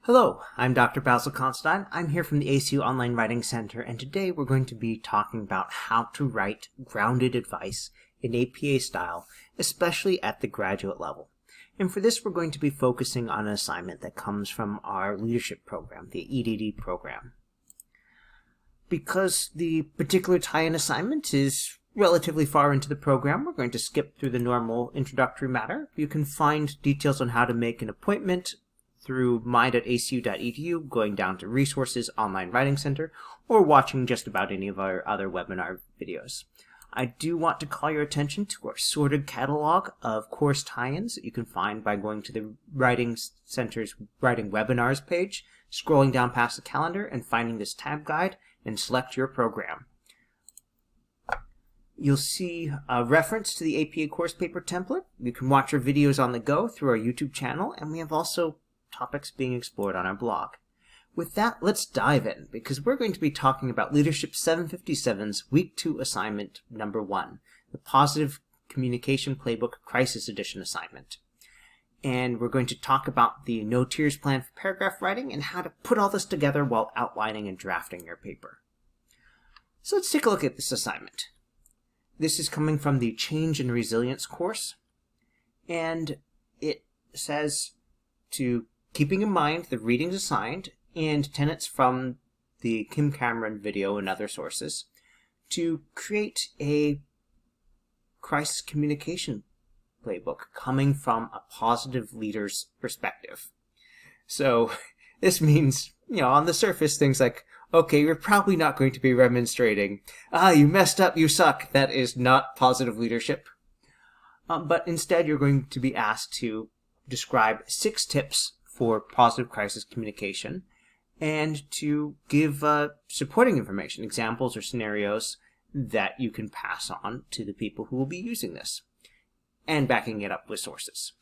Hello, I'm Dr. Basil Constantine. I'm here from the ACU Online Writing Center, and today we're going to be talking about how to write grounded advice in APA style, especially at the graduate level. And for this, we're going to be focusing on an assignment that comes from our leadership program, the EdD program. Because the particular tie-in assignment is relatively far into the program, we're going to skip through the normal introductory matter. You can find details on how to make an appointment through my.acu.edu, going down to Resources, Online Writing Center, or watching just about any of our other webinar videos. I do want to call your attention to our sorted catalog of course tie-ins that you can find by going to the Writing Center's Writing Webinars page, scrolling down past the calendar, and finding this tab guide, and select your program. You'll see a reference to the APA course paper template. You can watch our videos on the go through our YouTube channel, and we have also topics being explored on our blog. With that, let's dive in, because we're going to be talking about Leadership 757's Week 2 assignment number 1, the Positive Communication Playbook Crisis Edition assignment. And we're going to talk about the no tears plan for paragraph writing and how to put all this together while outlining and drafting your paper. So let's take a look at this assignment. This is coming from the Change and Resilience course, and it says to keeping in mind the readings assigned and tenets from the Kim Cameron video and other sources, to create a crisis communication playbook coming from a positive leader's perspective. So this means, on the surface, things like, okay, you're probably not going to be remonstrating. You messed up, you suck. That is not positive leadership. But instead, you're going to be asked to describe 6 tips for positive crisis communication and to give supporting information, examples or scenarios that you can pass on to the people who will be using this, and backing it up with sources.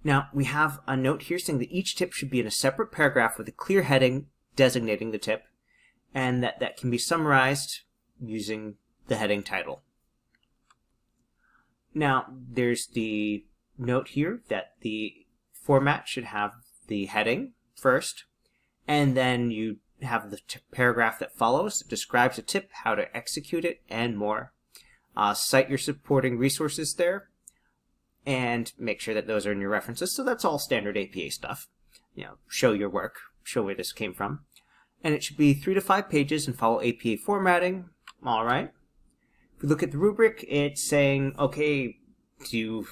Now, we have a note here saying that each tip should be in a separate paragraph with a clear heading designating the tip, and that can be summarized using the heading title. Now, there's the note here that the format should have the heading first, and then you have the paragraph that follows that describes the tip, how to execute it, and more. Cite your supporting resources there, and make sure that those are in your references. So that's all standard APA stuff. Show your work, show where this came from. And it should be 3 to 5 pages and follow APA formatting. All right. If we look at the rubric, it's saying, okay, do you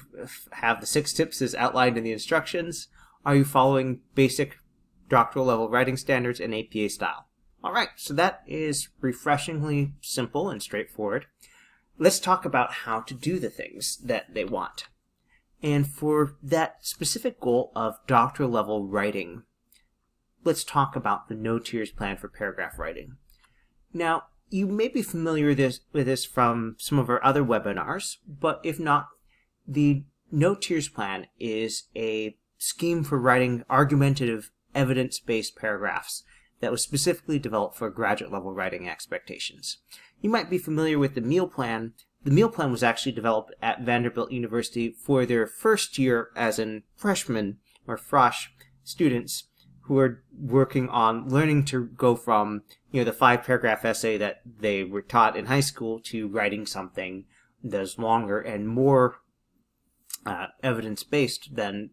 have the 6 tips as outlined in the instructions? Are you following basic doctoral level writing standards and APA style? All right, so that is refreshingly simple and straightforward. Let's talk about how to do the things that they want. And for that specific goal of doctoral level writing, let's talk about the no tears plan for paragraph writing. Now, you may be familiar with this from some of our other webinars, but if not, the no tears plan is a scheme for writing argumentative, evidence-based paragraphs that was specifically developed for graduate level writing expectations. You might be familiar with the meal plan. The meal plan was actually developed at Vanderbilt University for their first year as in freshmen or frosh students who are working on learning to go from the 5-paragraph essay that they were taught in high school to writing something that's longer and more evidence-based than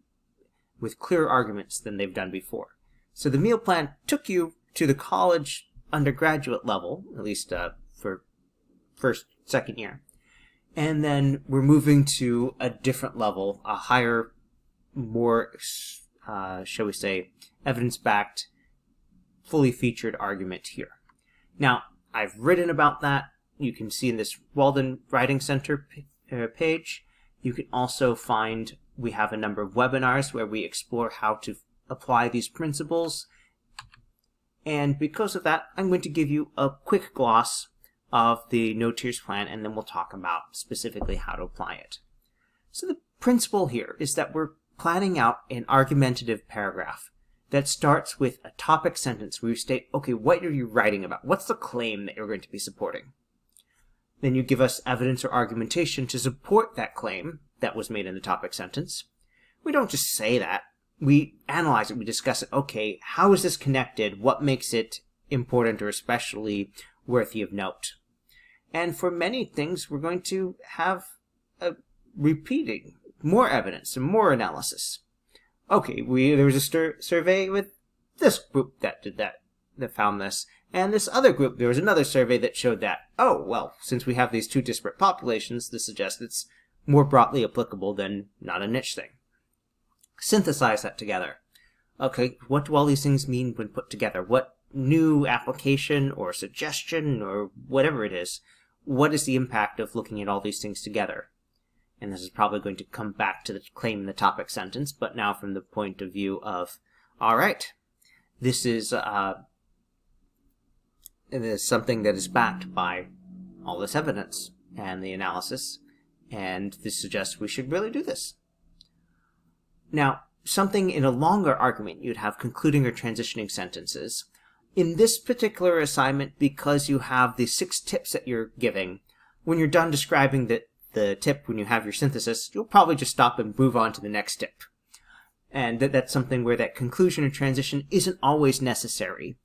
with clear arguments than they've done before. So the meal plan took you to the college undergraduate level, at least for second year. And then we're moving to a different level, a higher, more, shall we say, evidence-backed, fully featured argument here. Now, I've written about that. You can see in this Walden Writing Center page. You can also find we have a number of webinars where we explore how to apply these principles. And because of that, I'm going to give you a quick gloss of the no tears plan, and then we'll talk about specifically how to apply it. So the principle here is that we're planning out an argumentative paragraph that starts with a topic sentence where you state, okay, what are you writing about? What's the claim that you're going to be supporting? Then you give us evidence or argumentation to support that claim that was made in the topic sentence. We don't just say that. we analyze it, we discuss it. Okay, how is this connected? What makes it important or especially worthy of note? And for many things, we're going to have a repeating, more evidence and more analysis. Okay, there was a survey with this group that did that found this, and this other group, there was another survey that showed that. Oh, well, since we have these two disparate populations, this suggests it's more broadly applicable than not a niche thing. Synthesize that together. Okay, what do all these things mean when put together? What new application or suggestion or whatever it is, what is the impact of looking at all these things together? And this is probably going to come back to the claim in the topic sentence, but now from the point of view of, all right, this is something that is backed by all this evidence and the analysis, and this suggests we should really do this. Now, something in a longer argument, you'd have concluding or transitioning sentences. In this particular assignment, because you have the 6 tips that you're giving, when you're done describing the tip, when you have your synthesis, you'll probably just stop and move on to the next tip. And that's something where that conclusion or transition isn't always necessary.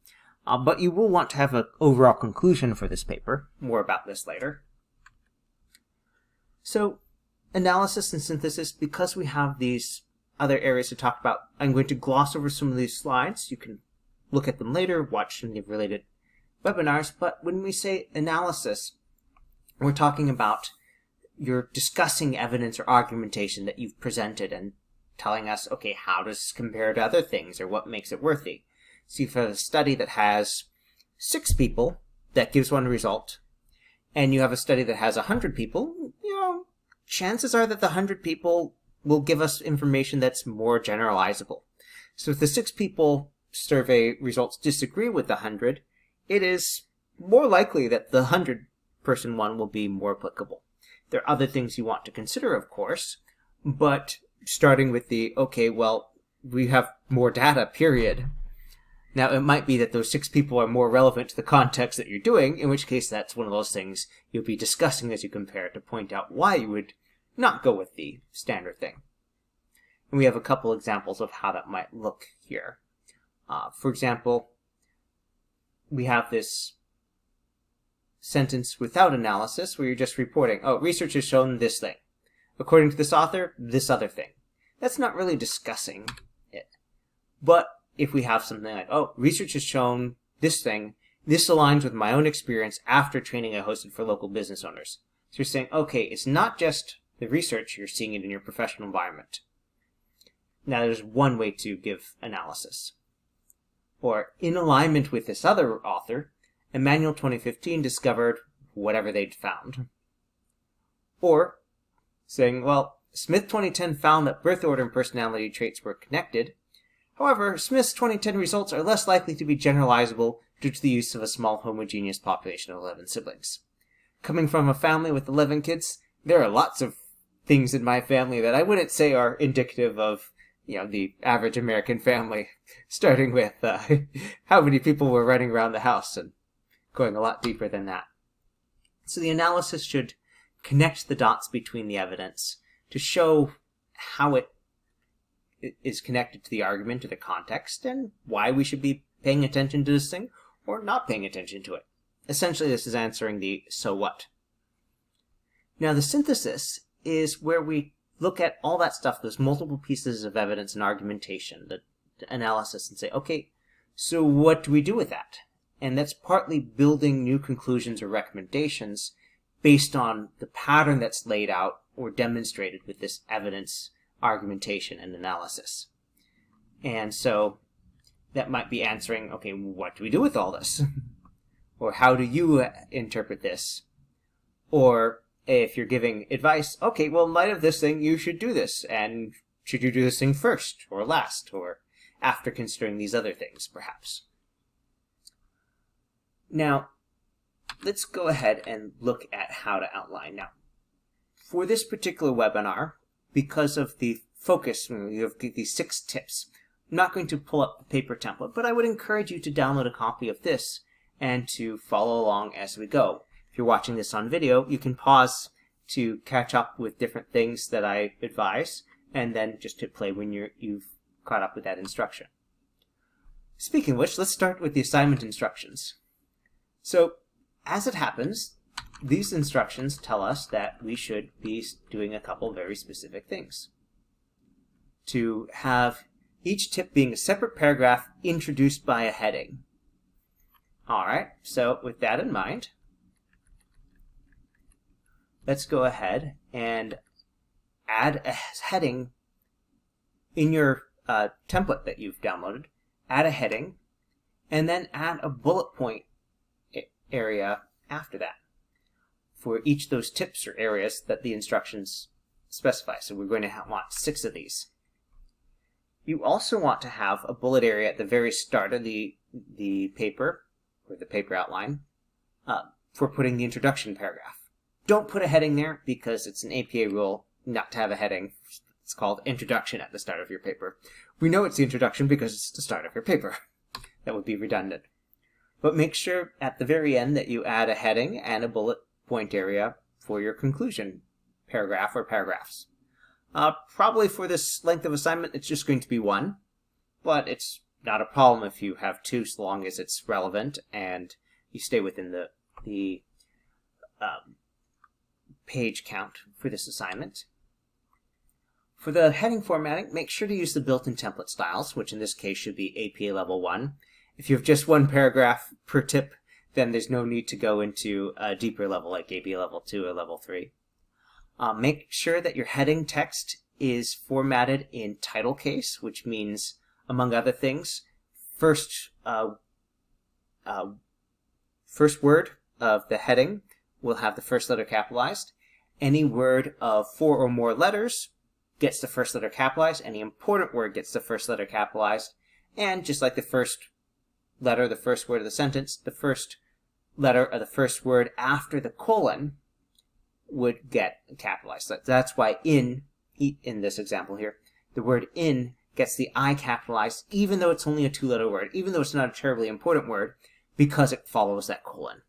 But you will want to have an overall conclusion for this paper. More about this later. So, analysis and synthesis, because we have these other areas to talk about, I'm going to gloss over some of these slides. You can look at them later, watch any of the related webinars. But when we say analysis, we're talking about you're discussing evidence or argumentation that you've presented and telling us, okay, how does this compare to other things, or what makes it worthy? So if you have a study that has 6 people, that gives one result, and you have a study that has 100 people, chances are that the 100 people will give us information that's more generalizable. So if the 6 people survey results disagree with the 100, it is more likely that the 100-person one will be more applicable. There are other things you want to consider, of course, but starting with okay, well, we have more data, period. Now, it might be that those 6 people are more relevant to the context that you're doing, in which case that's one of those things you'll be discussing as you compare to point out why you would not go with the standard thing. And we have a couple examples of how that might look here. For example, we have this sentence without analysis where you're just reporting, oh, research has shown this thing. According to this author, this other thing. That's not really discussing it. But if we have something like, oh, research has shown this thing, this aligns with my own experience after training I hosted for local business owners. So you're saying, okay, it's not just the research, you're seeing it in your professional environment. Now there's one way to give analysis. Or, in alignment with this other author, Emmanuel 2015 discovered whatever they'd found. Or, saying, well, Smith 2010 found that birth order and personality traits were connected. However, Smith's 2010 results are less likely to be generalizable due to the use of a small homogeneous population of 11 siblings. Coming from a family with 11 kids, there are lots of things in my family that I wouldn't say are indicative of, the average American family, starting with how many people were running around the house and going a lot deeper than that. So the analysis should connect the dots between the evidence to show how it is connected to the argument, to the context, and why we should be paying attention to this thing or not paying attention to it. Essentially, this is answering the so what. Now, the synthesis is where we look at all that stuff, those multiple pieces of evidence and argumentation, the analysis, and say, okay, so what do we do with that? And that's partly building new conclusions or recommendations based on the pattern that's laid out or demonstrated with this evidence, argumentation, and analysis. And so that might be answering, okay, what do we do with all this? Or how do you interpret this? Or if you're giving advice, okay, well, in light of this thing, you should do this. And should you do this thing first or last or after considering these other things, perhaps? Now, let's go ahead and look at how to outline. Now, for this particular webinar, because of the focus, you have these 6 tips, I'm not going to pull up the paper template, but I would encourage you to download a copy of this and to follow along as we go. If you're watching this on video, you can pause to catch up with different things that I advise, and then just hit play when you've caught up with that instruction. Speaking of which, let's start with the assignment instructions. So, as it happens, these instructions tell us that we should be doing a couple very specific things. To have each tip being a separate paragraph introduced by a heading. Alright, so with that in mind, let's go ahead and add a heading in your template that you've downloaded. Add a heading, and then add a bullet point area after that for each of those tips or areas that the instructions specify. So we're going to want 6 of these. You also want to have a bullet area at the very start of the paper, or the paper outline, for putting the introduction paragraph. Don't put a heading there because it's an APA rule not to have a heading. It's called introduction at the start of your paper. We know it's the introduction because it's the start of your paper. That would be redundant. But make sure at the very end that you add a heading and a bullet point area for your conclusion paragraph or paragraphs. Probably for this length of assignment it's just going to be 1, but it's not a problem if you have 2 so long as it's relevant and you stay within the page count for this assignment. For the heading formatting, make sure to use the built-in template styles, which in this case should be APA Level 1. If you have just 1 paragraph per tip, then there's no need to go into a deeper level like APA Level 2 or Level 3. Make sure that your heading text is formatted in title case, which means, among other things, first word of the heading will have the first letter capitalized. Any word of 4 or more letters gets the first letter capitalized. Any important word gets the first letter capitalized. And just like the first letter, the first word of the sentence, the first letter of the first word after the colon would get capitalized. That's why in this example here, the word in gets the I capitalized, even though it's only a 2-letter word, even though it's not a terribly important word, because it follows that colon.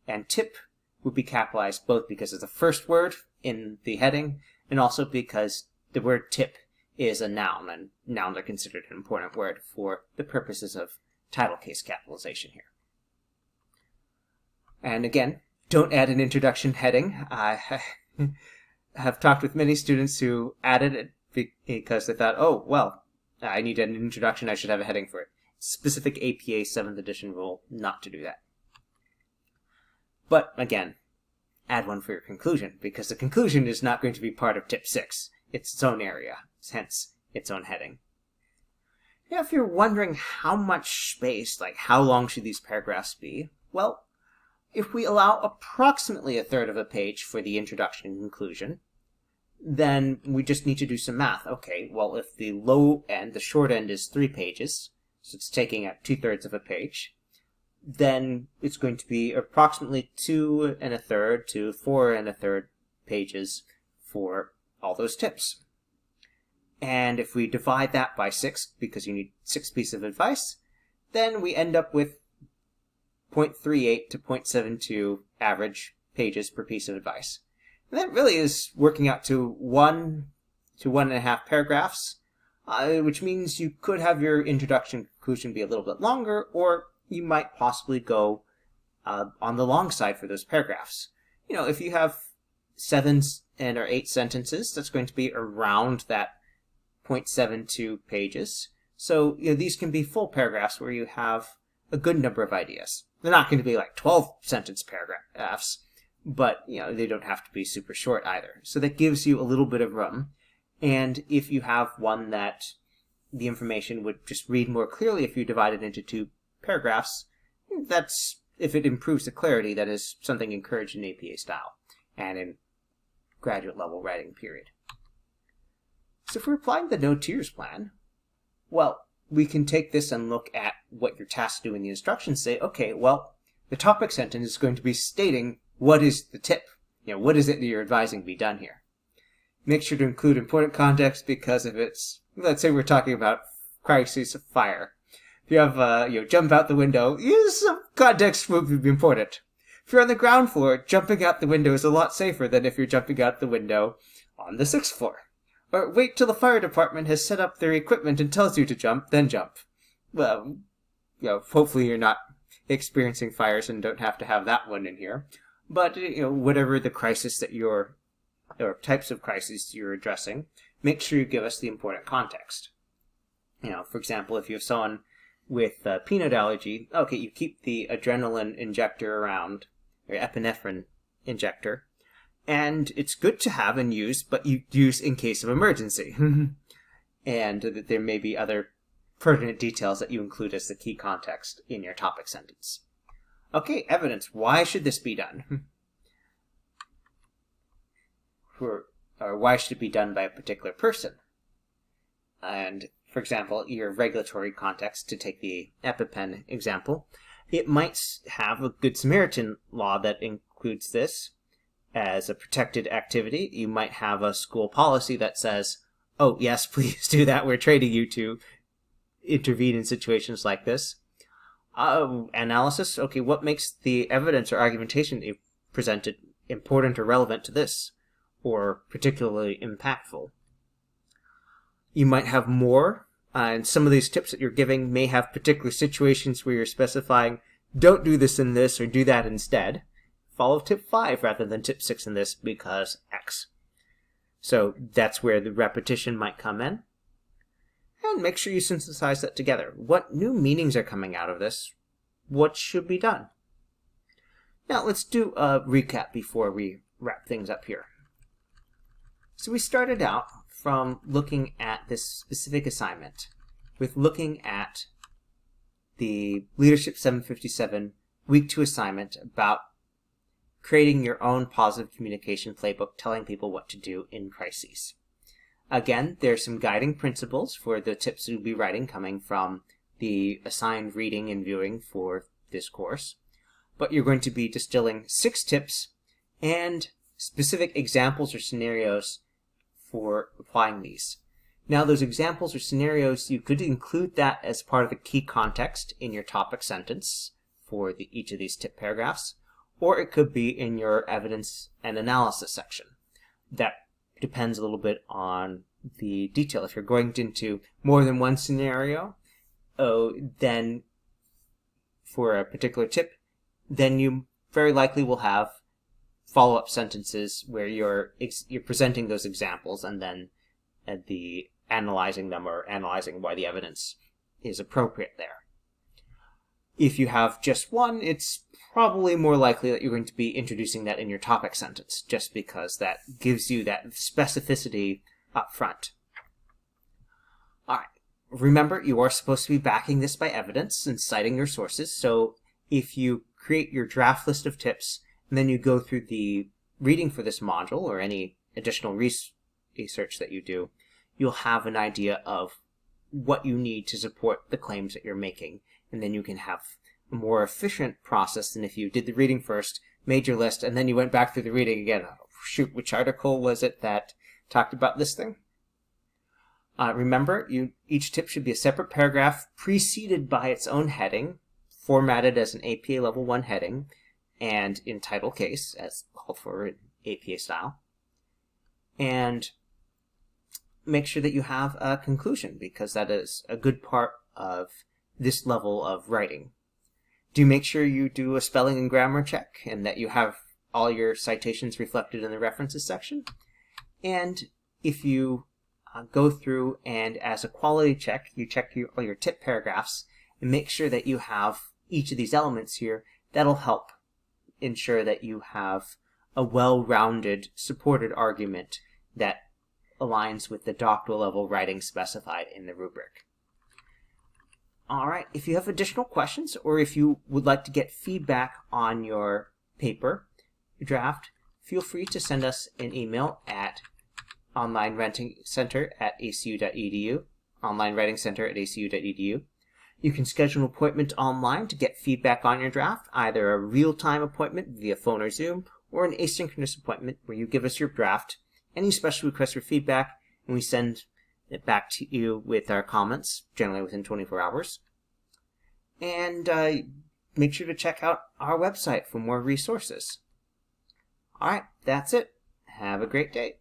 And tip would be capitalized both because it's the first word in the heading, and also because the word tip is a noun, and nouns are considered an important word for the purposes of title case capitalization here. And again, don't add an introduction heading. I have talked with many students who added it because they thought, oh, well, I need an introduction, I should have a heading for it. Specific APA 7th edition rule not to do that. But again, add one for your conclusion, because the conclusion is not going to be part of tip 6. It's its own area, hence its own heading. Now, if you're wondering how much space, like how long should these paragraphs be, well, if we allow approximately 1/3 of a page for the introduction and conclusion, then we just need to do some math. Okay, well, if the low end, the short end is 3 pages, so it's taking up 2/3 of a page, then it's going to be approximately 2 1/3 to 4 1/3 pages for all those tips. And if we divide that by 6, because you need 6 pieces of advice, then we end up with 0.38 to 0.72 average pages per piece of advice. And that really is working out to 1 to 1.5 paragraphs, which means you could have your introduction and conclusion be a little bit longer, or you might possibly go on the long side for those paragraphs. You know, if you have 7 or 8 sentences, that's going to be around that 0.72 pages. So, you know, these can be full paragraphs where you have a good number of ideas. They're not going to be like 12-sentence paragraphs, but, you know, they don't have to be super short either. So that gives you a little bit of room. And if you have one that the information would just read more clearly if you divide it into 2 paragraphs, that's, if it improves the clarity, that is something encouraged in APA style and in graduate level writing period. So if we're applying the no tiers plan, well, we can take this and look at what you're tasked to do in the instructions. Say, okay, well, the topic sentence is going to be stating what is the tip. You know, what is it that you're advising be done here? Make sure to include important context, because if it's, let's say we're talking about crises of fire. If you have, you know, jump out the window, some context would be important. If you're on the ground floor, jumping out the window is a lot safer than if you're jumping out the window on the 6th floor. Or wait till the fire department has set up their equipment and tells you to jump, then jump. Well, hopefully you're not experiencing fires and don't have to have that one in here. But, whatever the crisis that or types of crises you're addressing, make sure you give us the important context. For example, if you have someone with peanut allergy, okay, you keep the adrenaline injector around, or epinephrine injector, and it's good to have and use, but you use in case of emergency. And that there may be other pertinent details that you include as the key context in your topic sentence. Okay, evidence. Why should this be done? Or why should it be done by a particular person? And, for example, your regulatory context, to take the EpiPen example, it might have a Good Samaritan law that includes this as a protected activity. You might have a school policy that says, oh, yes, please do that. We're training you to intervene in situations like this. Analysis, okay, what makes the evidence or argumentation presented important or relevant to this, or particularly impactful? You might have more, and some of these tips that you're giving may have particular situations where you're specifying, don't do this in this, or do that instead. Follow tip 5 rather than tip 6 in this because X. So that's where the repetition might come in. And make sure you synthesize that together. What new meanings are coming out of this? What should be done? Now let's do a recap before we wrap things up here. So we started out from looking at this specific assignment with looking at the Leadership 757 Week 2 assignment about creating your own positive communication playbook, telling people what to do in crises. Again, there's some guiding principles for the tips you'll be writing coming from the assigned reading and viewing for this course. But you're going to be distilling 6 tips and specific examples or scenarios for applying these. Now, those examples or scenarios, you could include that as part of the key context in your topic sentence for each of these tip paragraphs, or it could be in your evidence and analysis section. That depends a little bit on the detail. If you're going into more than one scenario, then for a particular tip, then you very likely will have follow-up sentences where you're presenting those examples and then analyzing them or analyzing why the evidence is appropriate there. If you have just one, it's probably more likely that you're going to be introducing that in your topic sentence, just because that gives you that specificity up front. All right. Remember, you are supposed to be backing this by evidence and citing your sources. So if you create your draft list of tips, and then you go through the reading for this module or any additional research that you do, you'll have an idea of what you need to support the claims that you're making. And then you can have a more efficient process than if you did the reading first, made your list, and then you went back through the reading again. Oh, shoot, which article was it that talked about this thing? Remember, each tip should be a separate paragraph preceded by its own heading, formatted as an APA Level 1 heading, and in title case, as called for in APA style. And make sure that you have a conclusion, because that is a good part of this level of writing. Do make sure you do a spelling and grammar check and that you have all your citations reflected in the references section. And if you go through and as a quality check, you check all your tip paragraphs and make sure that you have each of these elements here. That'll help ensure that you have a well-rounded, supported argument that aligns with the doctoral level writing specified in the rubric. Alright, if you have additional questions or if you would like to get feedback on your paper, your draft, feel free to send us an email at onlinewritingcenter@acu.edu, onlinewritingcenter@acu.edu. You can schedule an appointment online to get feedback on your draft, either a real-time appointment via phone or Zoom, or an asynchronous appointment where you give us your draft, any special requests for feedback, and we send it back to you with our comments, generally within 24 hours. And make sure to check out our website for more resources. All right, that's it. Have a great day.